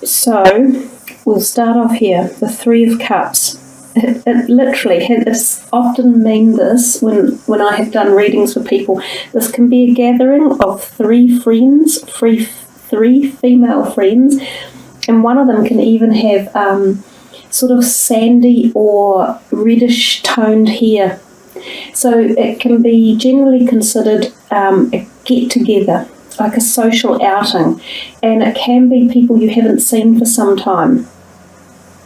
So we'll start off here, the Three of Cups. It literally has often mean this when I have done readings for people. This can be a gathering of three friends, three female friends, and one of them can even have sort of sandy or reddish toned hair. So it can be generally considered a get-together, like a social outing, and it can be people you haven't seen for some time.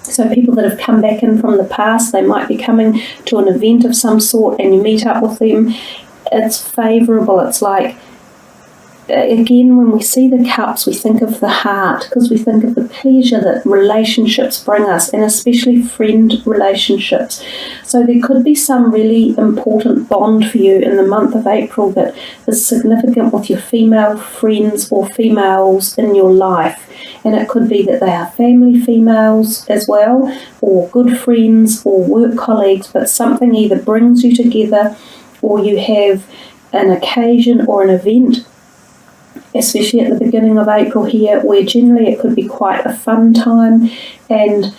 So people that have come back in from the past, they might be coming to an event of some sort and you meet up with them. It's favourable. It's like, again, when we see the cups, we think of the heart, because we think of the pleasure that relationships bring us, and especially friend relationships. So there could be some really important bond for you in the month of April that is significant with your female friends or females in your life. And it could be that they are family females as well, or good friends or work colleagues, but something either brings you together or you have an occasion or an event, especially at the beginning of April here, where generally it could be quite a fun time and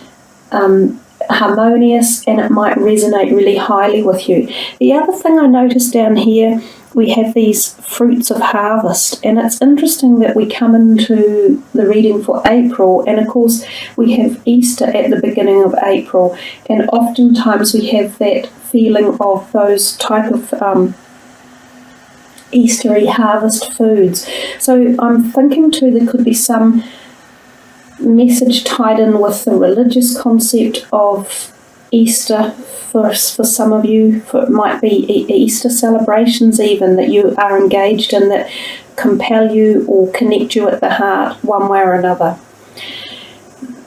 harmonious, and it might resonate really highly with you. The other thing I noticed down here, we have these fruits of harvest, and it's interesting that we come into the reading for April, and of course we have Easter at the beginning of April, and oftentimes we have that feeling of those type of Eastery harvest foods. So I'm thinking too there could be some message tied in with the religious concept of Easter for some of you. It might be Easter celebrations even that you are engaged in that compel you or connect you at the heart one way or another.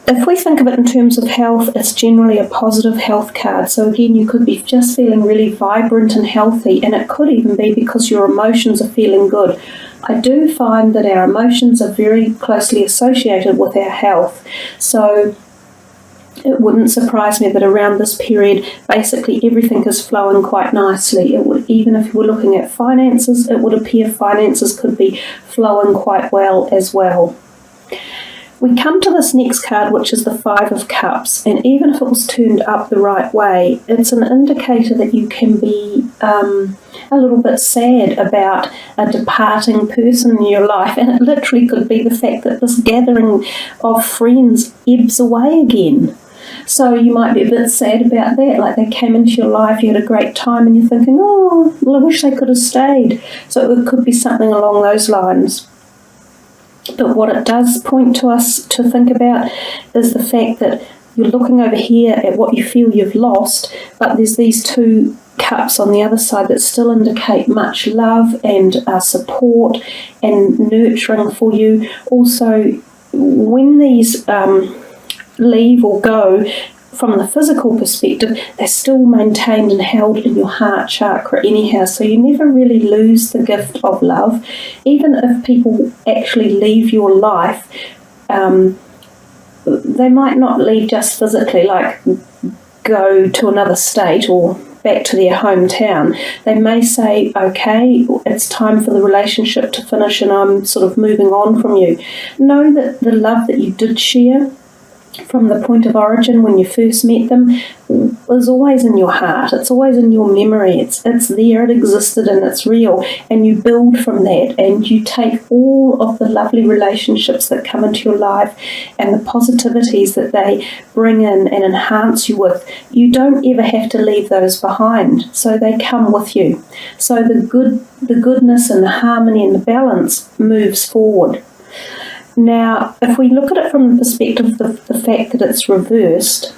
If we think of it in terms of health, it's generally a positive health card. So again, you could be just feeling really vibrant and healthy, and it could even be because your emotions are feeling good. I do find that our emotions are very closely associated with our health. So it wouldn't surprise me that around this period, basically everything is flowing quite nicely. It would, even if we're looking at finances, it would appear finances could be flowing quite well as well. We come to this next card, which is the Five of Cups, and even if it was turned up the right way, it's an indicator that you can be a little bit sad about a departing person in your life, and it literally could be the fact that this gathering of friends ebbs away again. So you might be a bit sad about that, like they came into your life, you had a great time, and you're thinking, oh, well, I wish they could have stayed. So it could be something along those lines. But what it does point to us to think about is the fact that you're looking over here at what you feel you've lost, but there's these two cups on the other side that still indicate much love and support and nurturing for you. Also, when these leave or go, from the physical perspective, they're still maintained and held in your heart chakra anyhow, so you never really lose the gift of love. Even if people actually leave your life, they might not leave just physically, like go to another state or back to their hometown. They may say, okay, it's time for the relationship to finish and I'm sort of moving on from you. Know that the love that you did share from the point of origin when you first met them is always in your heart. It's always in your memory. It's there, it existed, and it's real. And you build from that, and you take all of the lovely relationships that come into your life and the positivities that they bring in and enhance you with. You don't ever have to leave those behind, so they come with you. So the goodness and the harmony and the balance moves forward. Now, if we look at it from the perspective of the fact that it's reversed,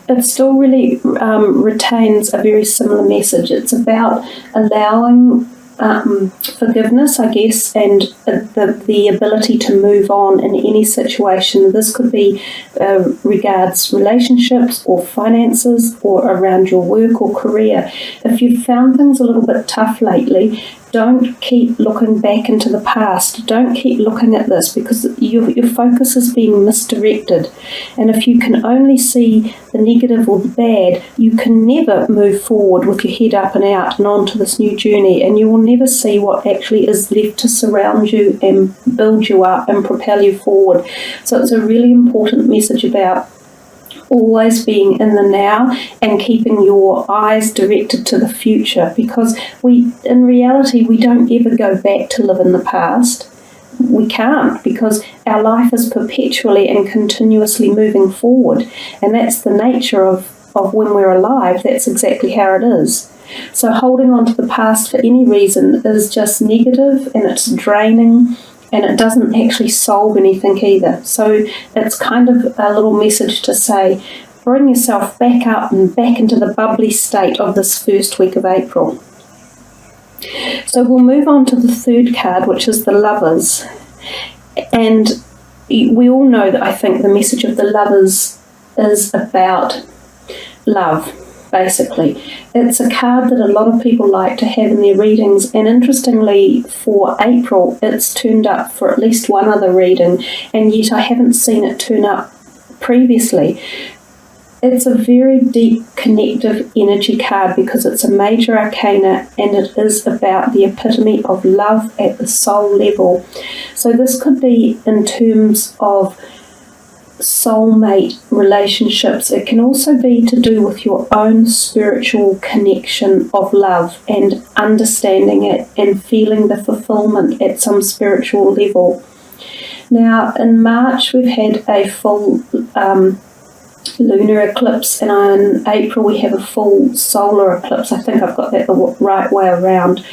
it still really retains a very similar message. It's about allowing forgiveness, I guess, and the ability to move on in any situation. This could be regards relationships or finances or around your work or career. If you've found things a little bit tough lately, don't keep looking back into the past. Don't keep looking at this, because your focus is being misdirected. And if you can only see the negative or the bad, you can never move forward with your head up and out and on to this new journey, and you will never see what actually is left to surround you and build you up and propel you forward. So it's a really important message about always being in the now and keeping your eyes directed to the future, because in reality we don't ever go back to live in the past. We can't, because our life is perpetually and continuously moving forward, and that's the nature of when we're alive. That's exactly how it is. So holding on to the past for any reason is just negative, and it's draining, and it doesn't actually solve anything either. So it's kind of a little message to say, bring yourself back up and back into the bubbly state of this first week of April. So we'll move on to the third card, which is the Lovers. And we all know that I think the message of the Lovers is about love. Basically, it's a card that a lot of people like to have in their readings, and interestingly for April it's turned up for at least one other reading, and yet I haven't seen it turn up previously. It's a very deep connective energy card because it's a major arcana, and it is about the epitome of love at the soul level. So this could be in terms of soulmate relationships. It can also be to do with your own spiritual connection of love and understanding it and feeling the fulfillment at some spiritual level. Now in March we've had a full lunar eclipse, and in April we have a full solar eclipse. I think I've got that the right way around,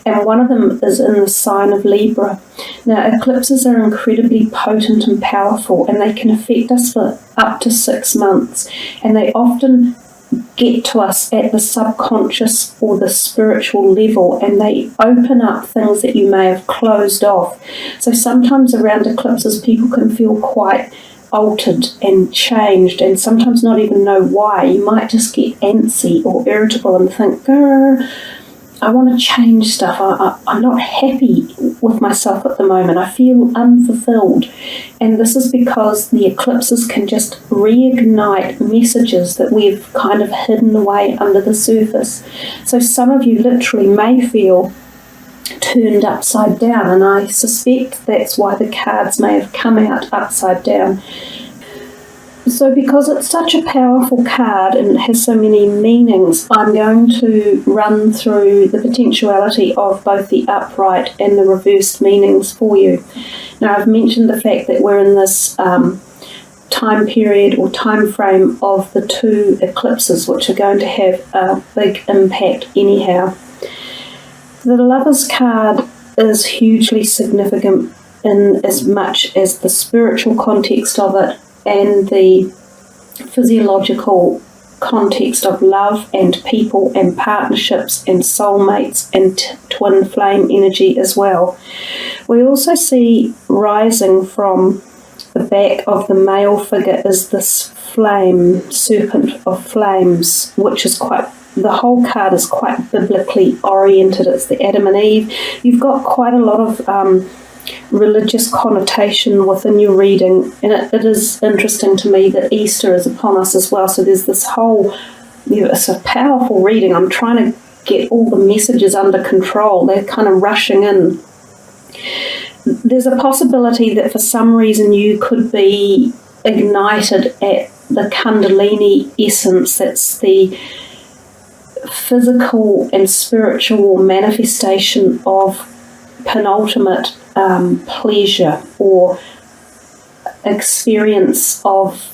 and one of them is in the sign of Libra. Now eclipses are incredibly potent and powerful, and they can affect us for up to 6 months, and they often get to us at the subconscious or the spiritual level, and they open up things that you may have closed off. So sometimes around eclipses people can feel quite altered and changed, and sometimes not even know why. You might just get antsy or irritable and think, I want to change stuff. I'm not happy with myself at the moment. I feel unfulfilled. And this is because the eclipses can just reignite messages that we've kind of hidden away under the surface. So some of you literally may feel turned upside down, and I suspect that's why the cards may have come out upside down. So because it's such a powerful card and it has so many meanings, I'm going to run through the potentiality of both the upright and the reversed meanings for you. Now I've mentioned the fact that we're in this time period or time frame of the 2 eclipses, which are going to have a big impact anyhow. The Lovers card is hugely significant in as much as the spiritual context of it and the physiological context of love and people and partnerships and soulmates and twin flame energy as well. We also see rising from the back of the male figure is this flame, serpent of flames, which is the whole card is quite biblically oriented. It's the Adam and Eve. You've got quite a lot of religious connotation within your reading, and it is interesting to me that Easter is upon us as well. So there's this whole, it's a powerful reading. I'm trying to get all the messages under control. They're kind of rushing in. There's a possibility that for some reason you could be ignited at the Kundalini essence. That's the physical and spiritual manifestation of penultimate pleasure or experience of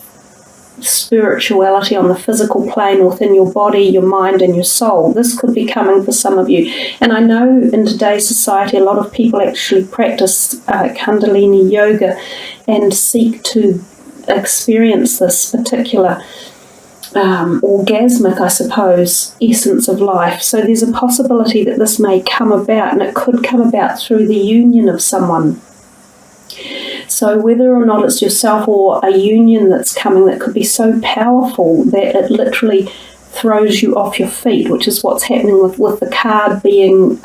spirituality on the physical plane within your body, your mind and your soul. This could be coming for some of you. And I know in today's society a lot of people actually practice Kundalini yoga and seek to experience this particular orgasmic, I suppose, essence of life. So there's a possibility that this may come about, and it could come about through the union of someone. So whether or not it's yourself or a union that's coming that could be so powerful that it literally throws you off your feet, which is what's happening with the card being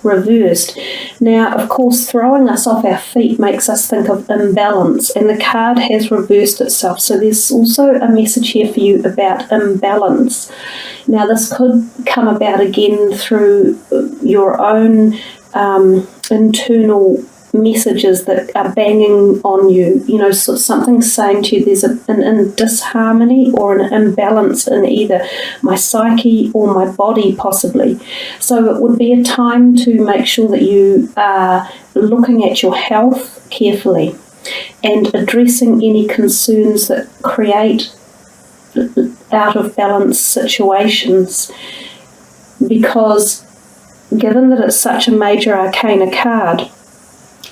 reversed. Now, of course, throwing us off our feet makes us think of imbalance, and the card has reversed itself. So there's also a message here for you about imbalance. Now, this could come about again through your own internal messages that are banging on you. You know, so something's saying to you there's an disharmony or an imbalance in either my psyche or my body, possibly. So it would be a time to make sure that you are looking at your health carefully and addressing any concerns that create out of balance situations, because given that it's such a major arcana card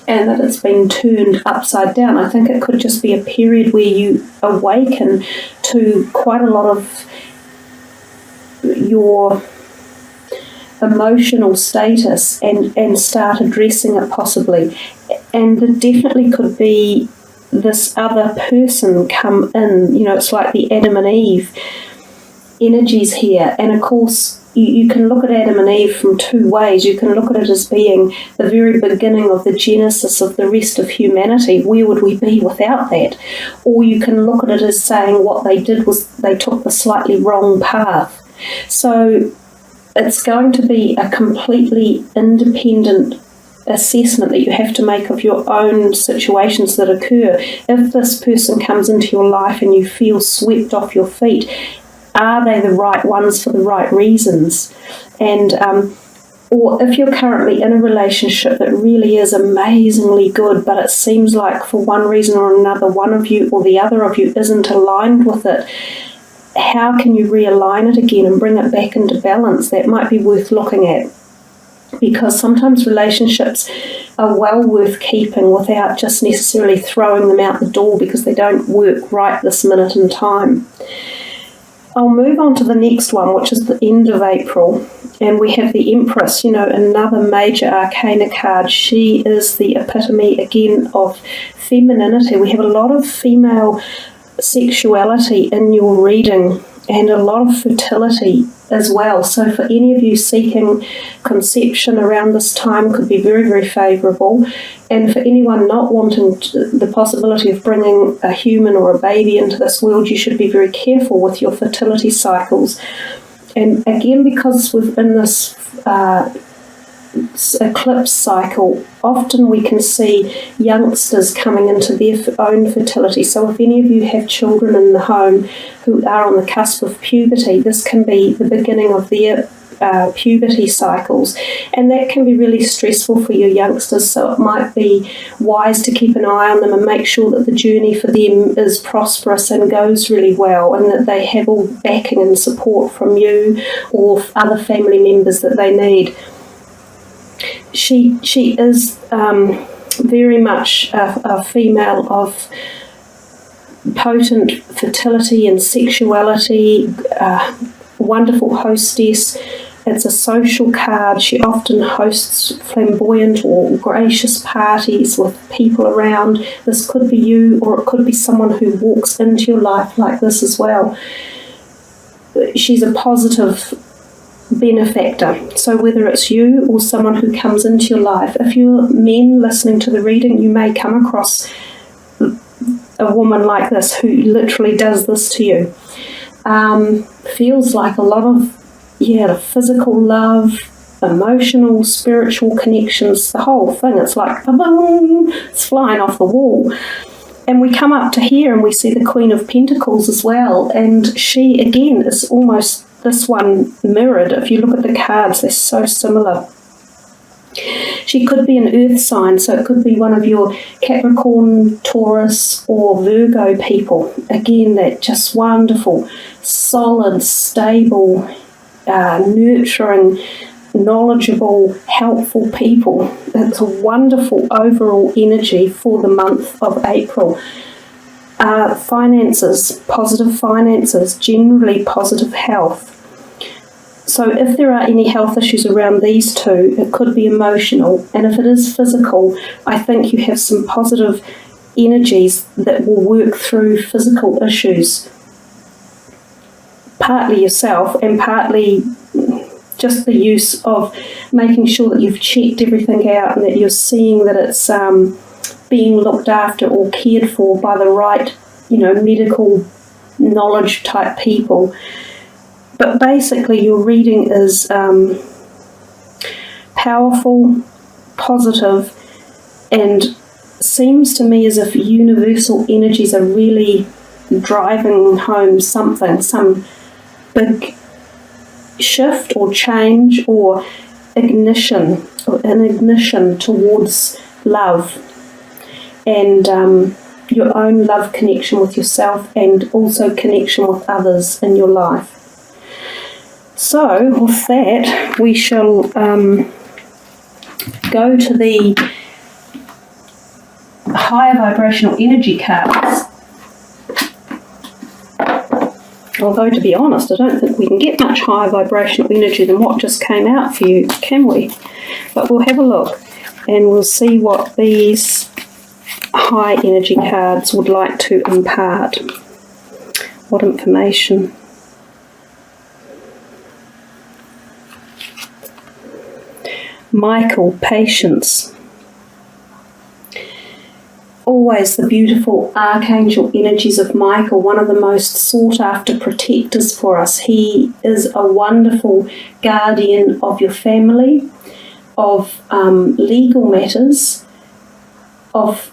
and that it's been turned upside down, I think it could just be a period where you awaken to quite a lot of your emotional status and start addressing it possibly. And there definitely could be this other person come in. You know, it's like the Adam and Eve energies here. And of course, you can look at Adam and Eve from two ways. You can look at it as being the very beginning of the genesis of the rest of humanity. Where would we be without that? Or you can look at it as saying what they did was they took the slightly wrong path. So it's going to be a completely independent assessment that you have to make of your own situations that occur. If this person comes into your life and you feel swept off your feet, are they the right ones for the right reasons? And or if you're currently in a relationship that really is amazingly good, but it seems like for one reason or another, one of you or the other of you isn't aligned with it, how can you realign it again and bring it back into balance? That might be worth looking at, because sometimes relationships are well worth keeping without just necessarily throwing them out the door because they don't work right this minute in time. I'll move on to the next one, which is the end of April, and we have the Empress, you know, another major arcana card. She is the epitome, again, of femininity. We have a lot of female sexuality in your reading and a lot of fertility as well. So for any of you seeking conception around this time, could be very, very favourable. And for anyone not wanting the possibility of bringing a human or a baby into this world, you should be very careful with your fertility cycles. And again, because we're in this eclipse cycle, often we can see youngsters coming into their own fertility. So if any of you have children in the home who are on the cusp of puberty, this can be the beginning of their puberty cycles, and that can be really stressful for your youngsters. So it might be wise to keep an eye on them and make sure that the journey for them is prosperous and goes really well, and that they have all backing and support from you or other family members that they need. She is very much a female of potent fertility and sexuality, wonderful hostess. It's a social card. She often hosts flamboyant or gracious parties with people around. This could be you, or it could be someone who walks into your life like this as well. She's a positive benefactor. So whether it's you or someone who comes into your life, if you're men listening to the reading, you may come across a woman like this who literally does this to you. Feels like a lot of physical love, emotional, spiritual connections, the whole thing. It's like boom, it's flying off the wall. And we come up to here and we see the Queen of Pentacles as well, and she again is almost this one mirrored. If you look at the cards, they're so similar. She could be an earth sign, so it could be one of your Capricorn, Taurus or Virgo people. Again, that just wonderful, solid, stable, nurturing, knowledgeable, helpful people. It's a wonderful overall energy for the month of April. Finances, positive finances, generally positive health. So if there are any health issues around these two, it could be emotional. And if it is physical, I think you have some positive energies that will work through physical issues. Partly yourself and partly just the use of making sure that you've checked everything out and that you're seeing that it's being looked after or cared for by the right, medical knowledge type people. But basically your reading is powerful, positive, and seems to me as if universal energies are really driving home something, some big shift or change or ignition, or an ignition towards love and your own love connection with yourself and also connection with others in your life. So with that, we shall go to the higher vibrational energy cards. Although, to be honest, I don't think we can get much higher vibrational energy than what just came out for you, can we? But we'll have a look and we'll see what these high energy cards would like to impart. What information? Michael, patience. Always the beautiful archangel energies of Michael, one of the most sought after protectors for us. He is a wonderful guardian of your family, of legal matters, of,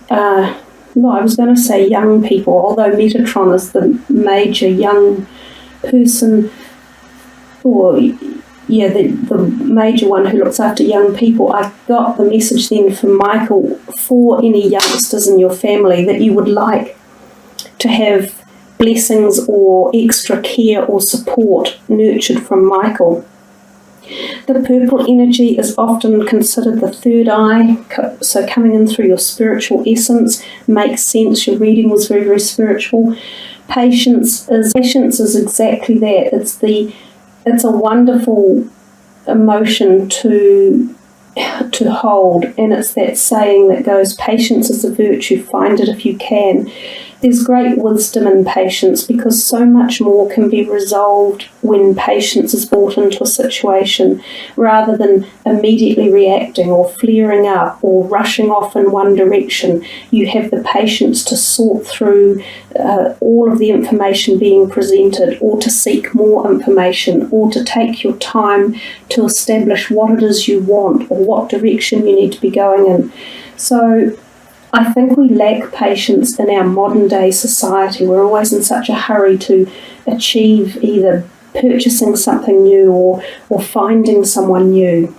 I was going to say young people, although Metatron is the major young person, or the major one who looks after young people. I got the message then from Michael for any youngsters in your family that you would like to have blessings or extra care or support nurtured from Michael. The purple energy is often considered the third eye, so coming in through your spiritual essence makes sense. Your reading was very, very spiritual. Patience is exactly that. It's a wonderful emotion to hold, and it's that saying that goes, patience is a virtue, find it if you can. There's great wisdom in patience because so much more can be resolved when patience is brought into a situation rather than immediately reacting or flaring up or rushing off in one direction. You have the patience to sort through all of the information being presented, or to seek more information, or to take your time to establish what it is you want or what direction you need to be going in. So I think we lack patience in our modern day society. We're always in such a hurry to achieve either purchasing something new or finding someone new.